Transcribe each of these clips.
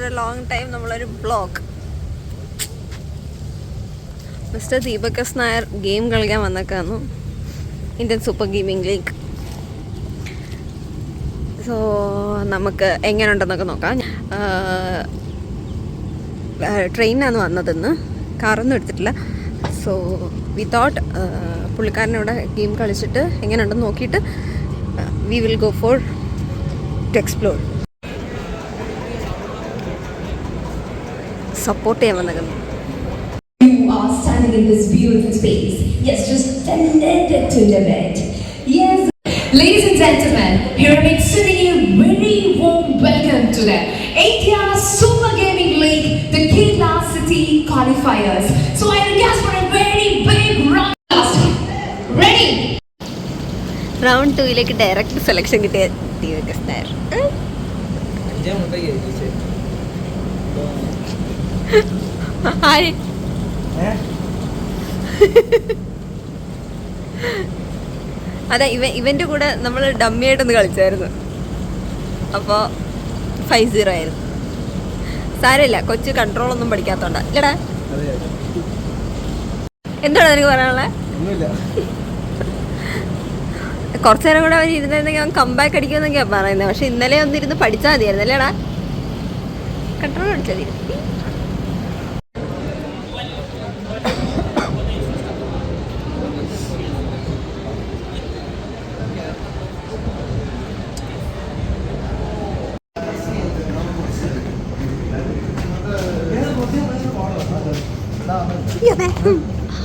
After a long time നമ്മളൊരു blog. Mister Deepak S Nair game കളിക്കാൻ വന്നേക്കാന്നു, Indian Super Gaming League. So നമുക്ക് എങ്ങനെയുണ്ടെന്നൊക്കെ നോക്കാം. ട്രെയിനിനാണ് വന്നതെന്ന്, കാറൊന്നും എടുത്തിട്ടില്ല. സോ വി തോട്ട് പുള്ളിക്കാരനോട് ഗെയിം കളിച്ചിട്ട് എങ്ങനെയുണ്ടെന്ന് നോക്കിയിട്ട് we will go for to explore. Support ചെയ്യാൻ വന്നേക്കുന്നു. You are standing in this beautiful space. Yes, just tended to limit. Yes, ladies and gentlemen, here I'm extending you a very warm welcome to the India Super Gaming League, the Kerala City qualifiers. So I request for a very big round of applause. Ready? Round 2 direct selection കിട്ടിയ Deepak S Nair. അതെ, ഇവന്റെ കൂടെ നമ്മൾ ഡമ്മിയായിട്ടൊന്ന് കളിച്ചായിരുന്നു. അപ്പോൾ 5-0 ആയിരുന്നു. സാരമില്ല, കൊച്ചു കൺട്രോളൊന്നും പഠിക്കാത്തോണ്ടാ ഇല്ലടാ. എന്താണ് നിനക്ക് പറയാനുള്ളത്? കുറച്ചു നേരം കൂടെ അവർ ഇരുന്നെങ്കിൽ അവൻ കംബാക്ക് അടിക്കുമെന്നൊക്കെയാണ് പറയുന്നത്. പക്ഷെ ഇന്നലെ ഒന്നിരുന്ന് പഠിച്ചാൽ മതിയായിരുന്നു അല്ലേടാ. കൺട്രോൾ പഠിച്ചാൽ മതി.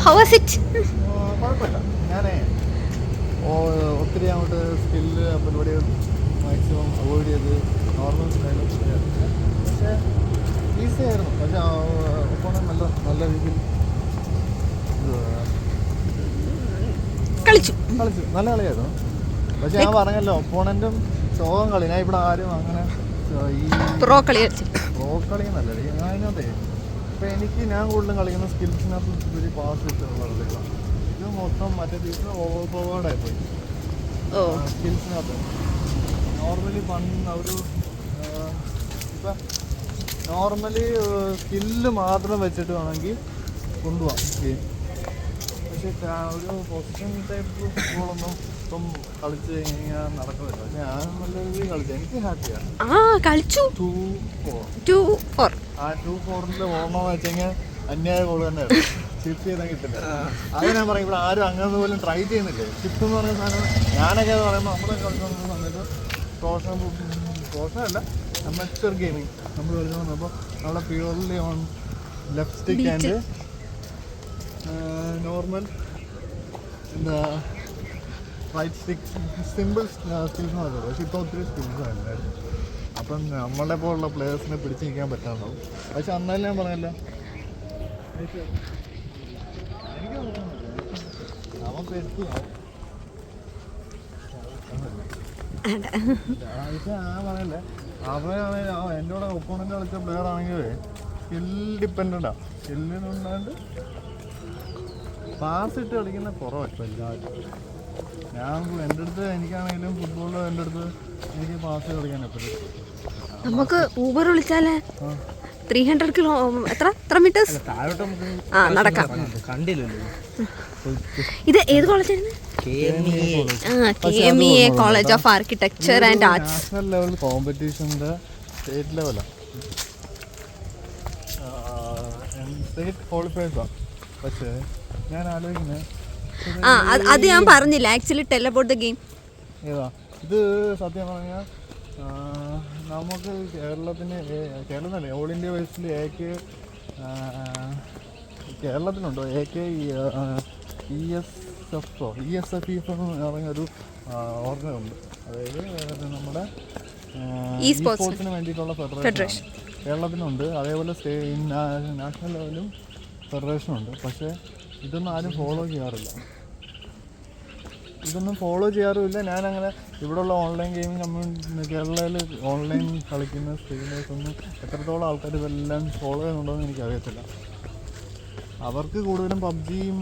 How was it? കുഴപ്പമില്ല. ഞാനേ ഒത്തിരി അങ്ങോട്ട് സ്കില്ല് പരിപാടി മാക്സിമം അവോയ്ഡ് ചെയ്ത് നോർമൽ സ്റ്റൈലും, പക്ഷേ ഈസി ആയിരുന്നു. പക്ഷേ ഒപ്പോണൻ നല്ല രീതിയിൽ കളിച്ചു, നല്ല കളിയായിരുന്നു. പക്ഷെ ഞാൻ പറഞ്ഞല്ലോ, ഒപ്പോണൻറ്റും ശോകം കളി. ഞാൻ ഇവിടെ ആരും അങ്ങനെ ഈ പ്രോ കളി എന്നല്ല അതിനകത്തെ. ഇപ്പം ഞാൻ കൂടുതലും കളിക്കുന്ന സ്കിൽസിനകത്ത് ഒരു പാസ് വെച്ചിട്ടുള്ള കളികളാണ്. ഇത് മൊത്തം മറ്റേ ദിവസം ഓവർപവേർഡായി പോയി സ്കിൽസിനകത്ത്. നോർമലി ഇപ്പം നോർമലി സ്കില്ല് മാത്രം വെച്ചിട്ട് വേണമെങ്കിൽ കൊണ്ടുപോകാം ഗെയിം. പക്ഷേ ഒരു പൊസിഷൻ ടൈപ്പ് ഫുട്ബോളൊന്നും ഇപ്പം കളിച്ച് കഴിഞ്ഞാൽ നടക്കുന്നില്ല. പക്ഷെ ഞാൻ നല്ല രീതിയിൽ കളിച്ചു, എനിക്ക് ഹാപ്പിയാണ്. കളിച്ചു 2-4. ആ 2-4 ഓർമ്മ വെച്ച് കഴിഞ്ഞാൽ അന്യായ ഗോൾ തന്നെയായിരുന്നു. ഷിഫ്റ്റ് ചെയ്താൽ കിട്ടില്ല. അത് ഞാൻ പറയും, ഇവിടെ ആരും അങ്ങനെ പോലും ട്രൈ ചെയ്യുന്നില്ലേ. ഷിഫ്റ്റ് എന്ന് പറയുന്ന സാധനം ഞാനൊക്കെ എന്ന് പറയുമ്പോൾ നമ്മളെ കളിക്കുന്ന സമയത്ത് പ്രൊഫഷണൽ അല്ല, അമച്വർ ഗെയിമിങ് നമ്മൾ കളിച്ചു വന്നപ്പോൾ നമ്മളെ purely on left stick and normal എന്താ റൈറ്റ് സ്റ്റിക്ക് സിമ്പിൾ സ്കിൽസ് മാത്രമേ. പക്ഷെ ഇപ്പോൾ ഒത്തിരി സ്കിൽസ് ആയിരുന്നു. അപ്പം നമ്മളെ പോലുള്ള പ്ലേയേഴ്സിനെ പിടിച്ച് നിൽക്കാൻ പറ്റാണ്ടാവും. പക്ഷെ അന്നാലും ഞാൻ പറഞ്ഞല്ലോ, നമുക്ക് പറയല്ലേ, അവനാണെങ്കിൽ എൻ്റെ കൂടെ ഒപ്പോണൻ്റ് കളിച്ച പ്ലെയർ ആണെങ്കിൽ സ്കിൽ ഡിപ്പെൻഡൻ്റാണ്. സ്കില്ലിനുണ്ടാണ്ട് പാസ് ഇട്ട് കളിക്കുന്ന കുറവല്ല എല്ലാവരും. ഞാൻ എൻ്റെ അടുത്ത് എനിക്കാണെങ്കിലും ഫുട്ബോളിൽ എൻ്റെ അടുത്ത് എനിക്ക് പാസ് കളിക്കാൻ എപ്പോഴും. നമുക്ക് ഊബർ വിളിച്ചാലേ 300 കിലോ എത്ര മീറ്റേഴ്സ് നടക്കാം. ഇത് ഏത് കോളേജായിരുന്നു? KMEA college of architecture and arts. National level കോമ്പറ്റീഷൻ്റെ സ്റ്റേറ്റ് ലെവലാണ്, സ്റ്റേറ്റ് ക്വാളിഫയേഴ്സാണ്. പക്ഷേ ഞാൻ ആലോചിക്കുന്നത് അത് ഞാൻ പറഞ്ഞില്ല. Actually tell about the game. ഏതാ ഇത്? സത്യം പറഞ്ഞാൽ നമുക്ക് കേരളത്തിനല്ലേ ഓൾ ഇന്ത്യ വൈസിൽ കേരളത്തിലുണ്ടോ ESFE എന്ന് പറഞ്ഞൊരു ഓർഗനുണ്ട്. അതായത് നമ്മുടെ സ്പോർട്സിന് വേണ്ടിയിട്ടുള്ള ഫെഡറേഷൻ കേരളത്തിനുണ്ട്. അതേപോലെ നാഷണൽ ലെവലും ഫെഡറേഷനുണ്ട്. പക്ഷേ ഇതൊന്നും ആരും ഫോളോ ചെയ്യാറുമില്ല. ഞാനങ്ങനെ ഇവിടെയുള്ള ഓൺലൈൻ ഗെയിമിംഗ് കമ്മ്യൂണിറ്റി കേരളയിൽ ഓൺലൈൻ കളിക്കുന്ന സ്ട്രീമേഴ്സൊന്നും എത്രത്തോളം ആൾക്കാർ ഇതെല്ലാം ഫോളോ ചെയ്യുന്നുണ്ടോ എന്ന് എനിക്കറിയത്തില്ല. അവർക്ക് കൂടുതലും പബ്ജിയും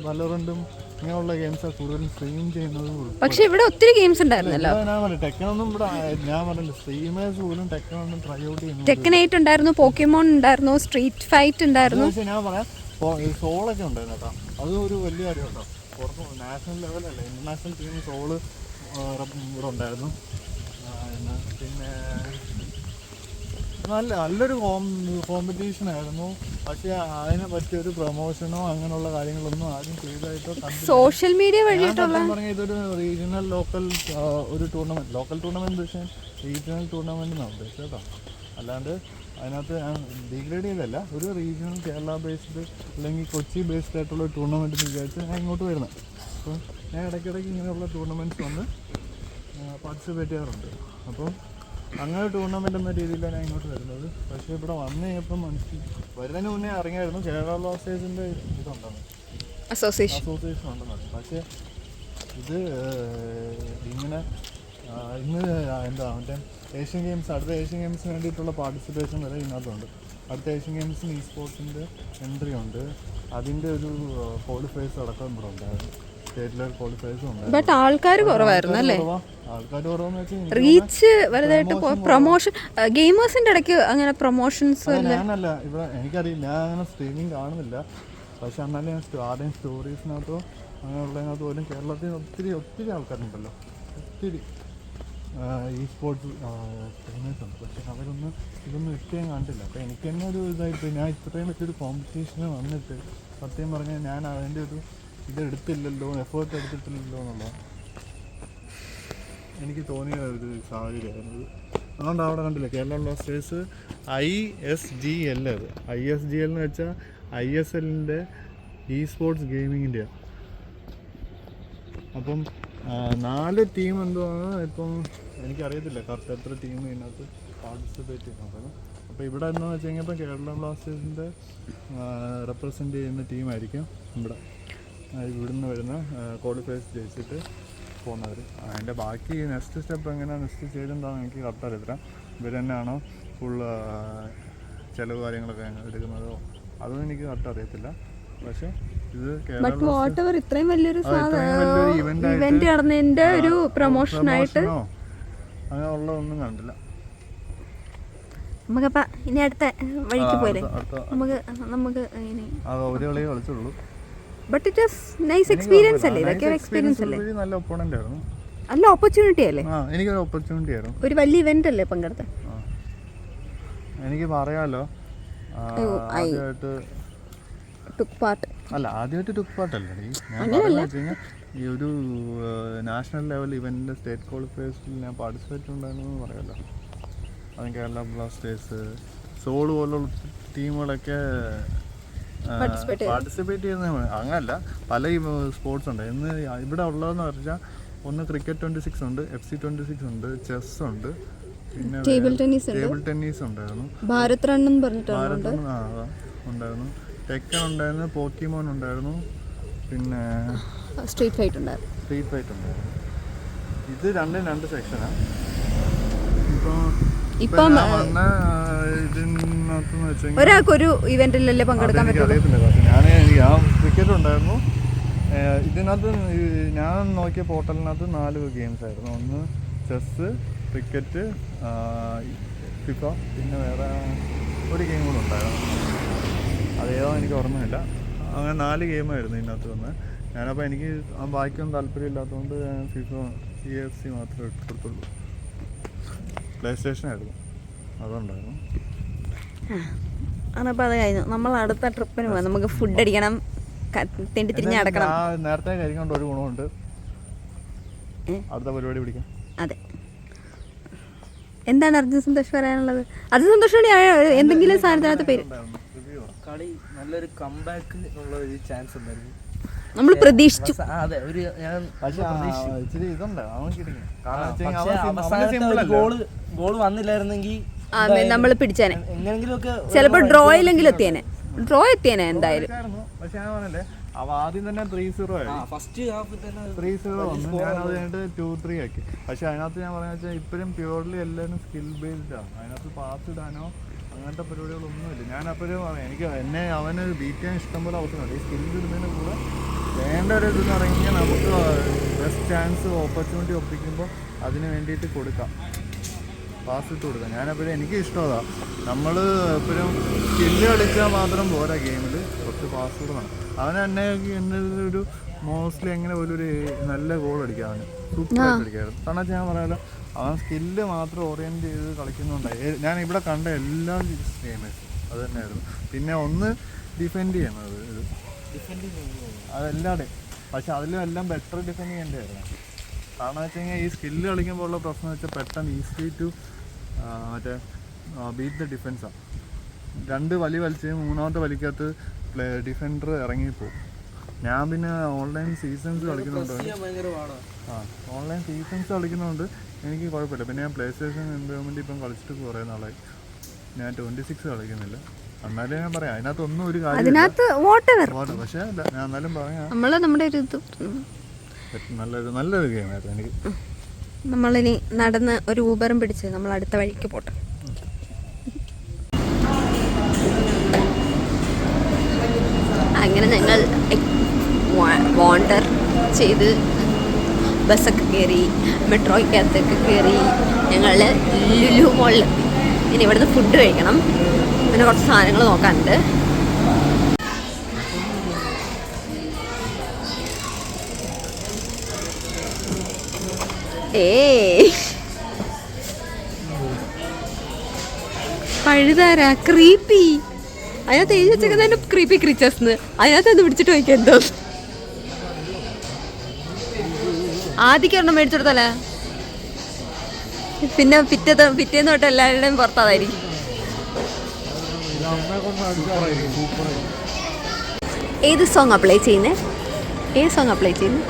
വലോറന്റും ഇങ്ങനെയുള്ള ഗെയിംസാണ് കൂടുതലും സ്ട്രീം ചെയ്യുന്നത്. പക്ഷെ ഇവിടെ ഒത്തിരി ഗെയിംസ് ഉണ്ടായിരുന്നല്ലോ. ഞാൻ പറഞ്ഞു ടെക്കനൊന്നും ഇവിടെ ഞാൻ പറഞ്ഞില്ല, സ്ട്രീമേഴ്സ് പോലും ടെക്കനൊന്നും ട്രൈ ഔട്ട് ചെയ്യുന്നു. ടെക്കൻ 8 ഉണ്ടായിരുന്നു, പോക്കിമോൺ ഉണ്ടായിരുന്നു, സ്ട്രീറ്റ് ഫൈറ്റ് ഉണ്ടായിരുന്നു. പക്ഷേ ഞാൻ പറയാം സോളൊക്കെ ഉണ്ടായിരുന്നു കേട്ടോ. അത് ഒരു വലിയ കാര്യം കേട്ടോ. പുറത്ത് നാഷണൽ ലെവലല്ല, ഇന്റർനാഷണൽ ടീം സോള് ഇവിടെ ഉണ്ടായിരുന്നു. പിന്നെ നല്ലൊരു കോമ്പറ്റീഷൻ ആയിരുന്നു. പക്ഷേ അതിനെ പറ്റിയൊരു പ്രൊമോഷനോ അങ്ങനെയുള്ള കാര്യങ്ങളൊന്നും ആരും ചെയ്തതായിട്ടോ സോഷ്യൽ മീഡിയ വഴിയായിട്ടുള്ള പറഞ്ഞ ഇതൊരു റീജിയണൽ ഒരു ടൂർണമെന്റ്, ലോക്കൽ ടൂർണമെന്റ് പക്ഷേ റീജിയണൽ ടൂർണമെന്റ് എന്നാണ് ഉദ്ദേശിച്ചത് കേട്ടോ. അല്ലാണ്ട് അതിനകത്ത് ഞാൻ ഡിഗ്രേഡ് ചെയ്തല്ല, ഒരു റീജിയണൽ കേരള ബേസ്ഡ് അല്ലെങ്കിൽ കൊച്ചി ബേസ്ഡ് ആയിട്ടുള്ള ടൂർണമെൻറ്റ് വിചാരിച്ച് ഞാൻ ഇങ്ങോട്ട് വരുന്നത്. അപ്പോൾ ഞാൻ ഇടയ്ക്കിടയ്ക്ക് ഇങ്ങനെയുള്ള ടൂർണമെൻറ്റ്സ് വന്ന് പാർട്ടിസിപ്പേറ്റ് ചെയ്യാറുണ്ട്. അപ്പം അങ്ങനെ ടൂർണമെൻ്റ് എന്ന രീതിയിലാണ് ഞാൻ ഇങ്ങോട്ട് വരുന്നത്. പക്ഷേ ഇവിടെ വന്നു കഴിഞ്ഞപ്പം വരുന്നതിന് മുന്നേ ഇറങ്ങിയായിരുന്നു കേരള ബ്ലാസ്റ്റേഴ്സിൻ്റെ ഇതുണ്ടെന്ന്, അസോസിയേഷൻ ഉണ്ടെന്ന്. പക്ഷേ ഇത് ഇങ്ങനെ ഇന്ന് എന്താ മറ്റേ ഏഷ്യൻ ഗെയിംസ്, അടുത്ത ഏഷ്യൻ ഗെയിംസിന് വേണ്ടിയിട്ടുള്ള പാർട്ടിസിപ്പേഷൻ വരെ ഇതിനകത്തുണ്ട്. അടുത്ത ഏഷ്യൻ ഗെയിംസിന് ഈ സ്പോർട്സിൻ്റെ എൻട്രി ഉണ്ട്. അതിൻ്റെ ഒരു ക്വാളിഫയേഴ്സ് അടക്കം ഇവിടെ ഉണ്ടായിരുന്നു, സ്റ്റേറ്റ് ലെവൽ ക്വാളിഫയേഴ്സും ഉണ്ടായിരുന്നു. ബട്ട് ആൾക്കാർ കുറവായിരുന്നു അല്ലേ? ആൾക്കാർ കുറവെന്ന് വെച്ചാൽ റീച്ച് വലുതായിട്ട് പ്രൊമോഷൻ ഗെയിമേഴ്സിൻ്റെ ഇടയ്ക്ക് അങ്ങനെ പ്രൊമോഷൻസ് ഞാനല്ല ഇവിടെ എനിക്കറിയില്ല, ഞാൻ അങ്ങനെ സ്ട്രീമിങ് കാണുന്നില്ല. പക്ഷെ എന്നാലും ഞാൻ ആദ്യം സ്റ്റോറീസിനകത്തോ അങ്ങനെയുള്ളതിനകത്ത് പോലും കേരളത്തിൽ ഒത്തിരി ആൾക്കാരുണ്ടല്ലോ, ഒത്തിരി ഈ സ്പോർട്സ് ട്രെയിനേഴ്സ് ഉണ്ട്. പക്ഷെ ഇതൊന്നും ഇഷ്ടം കണ്ടില്ല. അപ്പോൾ എനിക്ക് തന്നെ ഒരു ഇതായിട്ട് ഞാൻ ഇത്രയും വലിയൊരു കോമ്പറ്റീഷന് വന്നിട്ട് സത്യം പറഞ്ഞാൽ ഞാൻ അതിൻ്റെ ഒരു ഇതെടുത്തില്ലല്ലോ, എഫേർട്ട് എടുത്തിട്ടില്ലല്ലോ എന്നുള്ളത് എനിക്ക് തോന്നിയ ഒരു സാഹചര്യമായിരുന്നു. അതുകൊണ്ട് അവിടെ കണ്ടില്ല കേരള ബ്ലാസ്റ്റേഴ്സ് ISGL, അത് ISGL എന്ന് വെച്ചാൽ ISLൻ്റെ ഇ സ്പോർട്സ് ഗെയിമിങ്ങിൻ്റെയാണ്. അപ്പം 4 ടീം എന്തുവാണ് ഇപ്പം എനിക്കറിയത്തില്ല കറക്റ്റ് എത്ര ടീം ഇതിനകത്ത് പാർട്ടിസിപ്പേറ്റ് ചെയ്യുന്നുണ്ടെന്ന്. അപ്പോൾ ഇവിടെ എന്താണെന്ന് വെച്ച് കഴിഞ്ഞപ്പോൾ കേരള ബ്ലാസ്റ്റേഴ്സിൻ്റെ റെപ്രസെൻ്റ് ചെയ്യുന്ന ടീമായിരിക്കും ഇവിടുന്ന് വരുന്ന ക്വാളിഫയേഴ്സ് ജയിച്ചിട്ട് പോകുന്നവർ. അതിൻ്റെ ബാക്കി നെക്സ്റ്റ് സ്റ്റെപ്പ് എങ്ങനെയാണ് നെക്സ്റ്റ് ചെയ്തെന്താണെന്ന് എനിക്ക് കറക്റ്റ് അറിയത്തില്ല. ഇവർ തന്നെയാണോ ഫുൾ ചിലവ് കാര്യങ്ങളൊക്കെ എടുക്കുന്നതോ അതൊന്നും എനിക്ക് കറക്റ്റ് അറിയത്തില്ല. പക്ഷേ ഇത് ഇത്രയും വലിയൊരു ഇവന്റ് നടന്നതിന്റെ ഒരു പ്രൊമോഷനായിട്ട് അങ്ങനെ ഉള്ളതൊന്നും കണ്ടില്ല. നമുക്കപ്പം ഇനി അടുത്ത വഴിക്ക് പോലെ നമുക്ക് ഒരു കളിയെ കളിച്ചുള്ളൂ. But it was nice experience അല്ലേ? ഇതൊക്കെ ഒരു എക്സ്പീരിയൻസ് അല്ലേ? നല്ല ഒപ്പോണന്റ് ആയിരുന്നു, നല്ല ഓപ്പർച്യൂണിറ്റി അല്ലേ? എനിക്കൊരു ഓപ്പർച്യൂണിറ്റി ആയിരുന്നു. ഒരു വലിയ ഇവന്റ് അല്ലേ പങ്കെടുത്ത? എനിക്ക് പറയാലോ ആദ്യമായിട്ട് ടുക്ക് പാർട്ട് അല്ലടി. ഞാൻ പറഞ്ഞു വെച്ച് കഴിഞ്ഞാൽ ഈ ഒരു നാഷണൽ ലെവൽ ഇവന്റിന്റെ സ്റ്റേറ്റ് ക്വാളിഫയേഴ്സിൽ ഞാൻ പാർട്ടിസിപ്പേറ്റ് ഉണ്ടായിരുന്നു പറയാമല്ലോ. അതും കേരള ബ്ലാസ്റ്റേഴ്സ്, സോള് പോലുള്ള ടീമുകളൊക്കെ പാർട്ടിസിപ്പേറ്റ് ചെയ്യുന്ന അങ്ങനല്ല, പല സ്പോർട്സ് ഉണ്ട്. ഇന്ന് ഇവിടെ ഉള്ളതെന്ന് പറഞ്ഞാൽ ഒന്ന് ക്രിക്കറ്റ് 26 ഉണ്ട്, FC 26 ഉണ്ട്, ചെസ് ഉണ്ട്, പിന്നെ ടേബിൾ ടെന്നീസ് ഉണ്ടായിരുന്നു, ഭാരത് റൺ ഉണ്ടായിരുന്നു, ടെക്കൻ ഉണ്ടായിരുന്നു, പോക്കിമോൺ ഉണ്ടായിരുന്നു, പിന്നെ സ്ട്രീറ്റ് ഫൈറ്റ് ഉണ്ടായിരുന്നു. ഇത് രണ്ടും 2 സെക്ഷനാണ്. ഇപ്പം ഒരാൾക്കൊരു ഇവന്റിലല്ലേ പങ്കെടുക്കാൻ അറിയത്തില്ല. ഞാൻ ക്രിക്കറ്റ് ഉണ്ടായിരുന്നു. ഇതിനകത്ത് ഞാൻ നോക്കിയ പോർട്ടലിനകത്ത് 4 ഗെയിംസ് ആയിരുന്നു. ഒന്ന് ചെസ്, ക്രിക്കറ്റ്, ഫിഫ, പിന്നെ വേറെ ഒരു ഗെയിം കൂടെ ഉണ്ടായിരുന്നു, അതേതോ എനിക്ക് ഓർമ്മയില്ല. അങ്ങനെ 4 ഗെയിമായിരുന്നു ഇതിനകത്ത് വന്ന്. ഞാനപ്പോൾ എനിക്ക് വായിക്കാൻ താല്പര്യമില്ലാത്തതുകൊണ്ട് ഫിഫ CFC മാത്രമേ എടുത്തുള്ളൂ. പ്ലേ സ്റ്റേഷൻ ആയിരുന്നു അതുണ്ടായിരുന്നു. അപ്പോൾ അത് കഴിഞ്ഞു. നമ്മൾ അടുത്ത ട്രിപ്പിന് പോകാം. നമുക്ക് ഫുഡ് അടിക്കണം, തെണ്ടി തിരിഞ്ഞ് നടക്കണം. നേരത്തെ കഴിക്കൊണ്ട് ഒരു ഗുണമുണ്ട്, അടുത്ത പരിപാടി പിടിക്കാം. അതെ. എന്താണ് അർജുൻ സന്തോഷ് പറയാനുള്ളത്? അർജുൻ സന്തോഷ് എന്തെങ്കിലും സാധനത്തിനകത്ത് പേര് കളി നല്ലൊരു കംബാക്ക് ഉള്ള ഒരു ചാൻസ് ഉണ്ടായിരുന്നു, നമ്മൾ പ്രതീക്ഷിച്ചു. അതെ, ഒരു ഗോൾ വന്നില്ലായിരുന്നെങ്കിൽ നമ്മൾ പിടിച്ചേനെ, ചിലപ്പോൾ ഡ്രോയിലെങ്കിലും എത്തിയേനെ. ഡ്രോ എത്തിയേനെ എന്തായാലും. പക്ഷെ ഞാൻ പറഞ്ഞല്ലേ ആദ്യം തന്നെ 3-0 ആയി, ഫസ്റ്റ് ഹാഫ് തന്നെ 3-0 വന്നു. ഞാൻ അത് കഴിഞ്ഞിട്ട് 2-3 ആക്കി. പക്ഷെ അതിനകത്ത് ഞാൻ പറഞ്ഞ വെച്ചാൽ ഇപ്പോഴും പ്യൂർലി എല്ലാവരും സ്കിൽ ബേസ്ഡ് ആണ്. അതിനകത്ത് പാസ് ഇടാനോ അങ്ങനത്തെ പരിപാടികളൊന്നുമില്ല. ഞാനപ്പോഴും എനിക്ക് അവന് ബീറ്റ് ചെയ്യാൻ ഇഷ്ടംപോലെ അവസരമുണ്ട്. ഈ സ്കില്ല് ഇടുന്നതിന് കൂടെ വേണ്ട ഒരു ഇതെന്ന് പറഞ്ഞാൽ നമുക്ക് ബെസ്റ്റ് ചാൻസ് ഓപ്പർച്യൂണിറ്റി ഒപ്പിക്കുമ്പോൾ അതിന് വേണ്ടിയിട്ട് കൊടുക്കാം, പാസ് ഇട്ട് കൊടുക്കാം. ഞാനപ്പോഴും എനിക്ക് ഇഷ്ടമാണ് നമ്മൾ എപ്പോഴും സ്കില്ല് കളിച്ചാൽ മാത്രം പോരാ, ഗെയിമിൽ കുറച്ച് പാസ് കൂടെ വേണം. അവൻ എന്നെ ഒരു മോസ്റ്റ്ലി എങ്ങനെ പോലും ഒരു നല്ല ഗോൾ അടിക്കാം, അവന് സൂപ്പറായിട്ട് അടിക്കാമായിരുന്നു. കാരണം വെച്ചാൽ ഞാൻ പറയാമല്ലോ, അവൻ സ്കില്ല് മാത്രം ഓറിയൻറ്റ് ചെയ്ത് കളിക്കുന്നുണ്ടായി. ഞാൻ ഇവിടെ കണ്ട എല്ലാ ഗെയിമേഴ്സും അത് തന്നെയായിരുന്നു. പിന്നെ ഒന്ന് ഡിഫെൻഡ് ചെയ്യണത്, അതെല്ലാടെയും. പക്ഷെ അതിലും എല്ലാം ബെറ്റർ ഡിഫെൻഡ് ചെയ്യേണ്ടതായിരുന്നു. കാരണം വെച്ച് കഴിഞ്ഞാൽ ഈ സ്കില്ല് കളിക്കുമ്പോൾ ഉള്ള പ്രശ്നം വെച്ചാൽ പെട്ടെന്ന് ഈസി ടു മറ്റേ ബീറ്റ് ദ ഡിഫെൻസാണ്. 2 വലി വലിച്ച് മൂന്നാമത്തെ വലിക്കകത്ത് ഡിഫൻഡർ ഇറങ്ങിപ്പോവും. ഞാൻ പിന്നെ ഓൺലൈൻ സീസൺസ് കളിക്കുന്നുണ്ട്, ഓൺലൈൻ സീസൺസ് കളിക്കുന്നതുകൊണ്ട് എനിക്ക് കുഴപ്പമില്ല. പിന്നെ ഞാൻ പ്ലേ സ്റ്റേഷൻ എൻവയോൺമെൻറ്റ് ഇപ്പം കളിച്ചിട്ട് കുറേ നാളായി. ഞാൻ 26 കളിക്കുന്നില്ല. എന്നാലും ഞാൻ പറയാം, അതിനകത്തൊന്നും ഒരു കാര്യം, പക്ഷേ ഞാൻ എന്നാലും പറയാം നല്ലൊരു ഗെയിമായിരുന്നു എനിക്ക്. നമ്മളിനി നടന്ന് ഒരു ഊബറും പിടിച്ച് നമ്മൾ അടുത്ത വഴിക്ക് പോട്ടെ. അങ്ങനെ ഞങ്ങൾ വാണ്ടർ ചെയ്ത് ബസ്സൊക്കെ കയറി, മെട്രോയ്ക്കകത്തൊക്കെ കയറി ഞങ്ങൾ ലുലു മോളിൽ. ഇനി ഇവിടുന്ന് ഫുഡ് കഴിക്കണം, പിന്നെ കുറച്ച് സാധനങ്ങൾ നോക്കാനുണ്ട്. പഴുതാര ക്രീപ്പി, അതിനകത്ത് എഴുതി വെച്ചേക്കുന്നതിന്റെ ക്രീപ്പി ക്രീച്ചേഴ്സ്, അതിനകത്ത് ഒന്ന് പിടിച്ചിട്ട് പോയിക്കോ. എന്തോ ആദ്യം മേടിച്ചെടുത്തല്ലേ, പിന്നെ പിറ്റേന്ന് തൊട്ട് എല്ലാവരുടെയും പുറത്തായിരിക്കും. ഏത് സോങ് അപ്ലൈ ചെയ്യുന്നേ? ഏത് സോങ് അപ്ലൈ ചെയ്യുന്നു?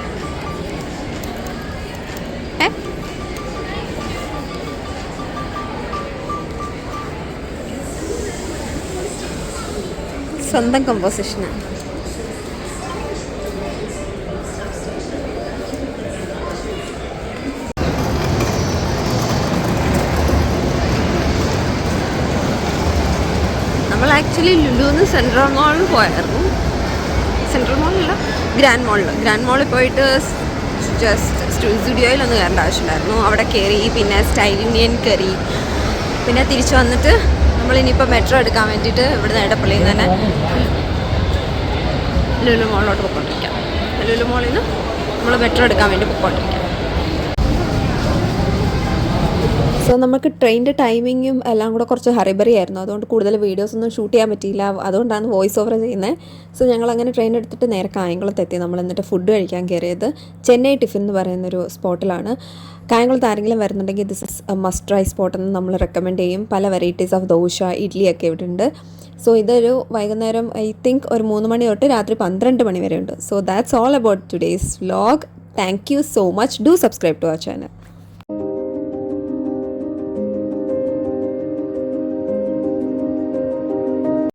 സ്വന്തം കമ്പോസിഷനാണ്. നമ്മൾ ആക്ച്വലി ലുലുന്ന് സെൻട്രൽ മോളിൽ പോയായിരുന്നു. സെൻട്രൽ മോളിലല്ല, ഗ്രാൻഡ് മോളിൽ പോയിട്ട് ജസ്റ്റ് സ്റ്റുഡിയോയിലൊന്നും കയറേണ്ട ആവശ്യമില്ലായിരുന്നു. അവിടെ കയറി, പിന്നെ സ്റ്റൈൽ ഇന്ത്യൻ കയറി, പിന്നെ തിരിച്ചു വന്നിട്ട് നമ്മളിനിയിപ്പോൾ മെട്രോ എടുക്കാൻ വേണ്ടിയിട്ട് ഇവിടുന്ന് എടപ്പള്ളിയിൽ നിന്ന് തന്നെ ലുലു മോളിലോട്ട് പോയിക്കൊണ്ടിരിക്കാം. ലുലു മോളിൽ നിന്ന് നമ്മൾ മെട്രോ എടുക്കാൻ വേണ്ടി പോയിക്കൊണ്ടിരിക്കാം. സോ നമുക്ക് ട്രെയിനിൻ്റെ ടൈമിങ്ങും എല്ലാം കൂടെ കുറച്ച് ഹറിബറി ആയിരുന്നു. അതുകൊണ്ട് കൂടുതൽ വീഡിയോസ് ഒന്നും ഷൂട്ട് ചെയ്യാൻ പറ്റിയില്ല. അതുകൊണ്ടാണ് വോയിസ് ഓവർ ചെയ്യുന്നത്. സോ ഞങ്ങളങ്ങനെ ട്രെയിൻ എടുത്തിട്ട് നേരെ കായംകുളത്തെത്തി. നമ്മൾ എന്നിട്ട് ഫുഡ് കഴിക്കാൻ കയറിയത് ചെന്നൈ ടിഫിൻ എന്ന് പറയുന്നൊരു സ്പോട്ടിലാണ്. കായംകുളത്ത് ആരെങ്കിലും വരുന്നുണ്ടെങ്കിൽ this is must try spot എന്ന് നമ്മൾ റെക്കമെൻഡ് ചെയ്യും. പല വെറൈറ്റീസ് ഓഫ് ദോശ, ഇഡ്ഡലിയൊക്കെ ഇവിടെ ഉണ്ട്. സോ ഇതൊരു വൈകുന്നേരം ഐ തിങ്ക് ഒരു 3 മണി തൊട്ട് രാത്രി 12 മണി വരെ ഉണ്ട്. So that's all about today's vlog. Thank you so much. Do subscribe to our channel.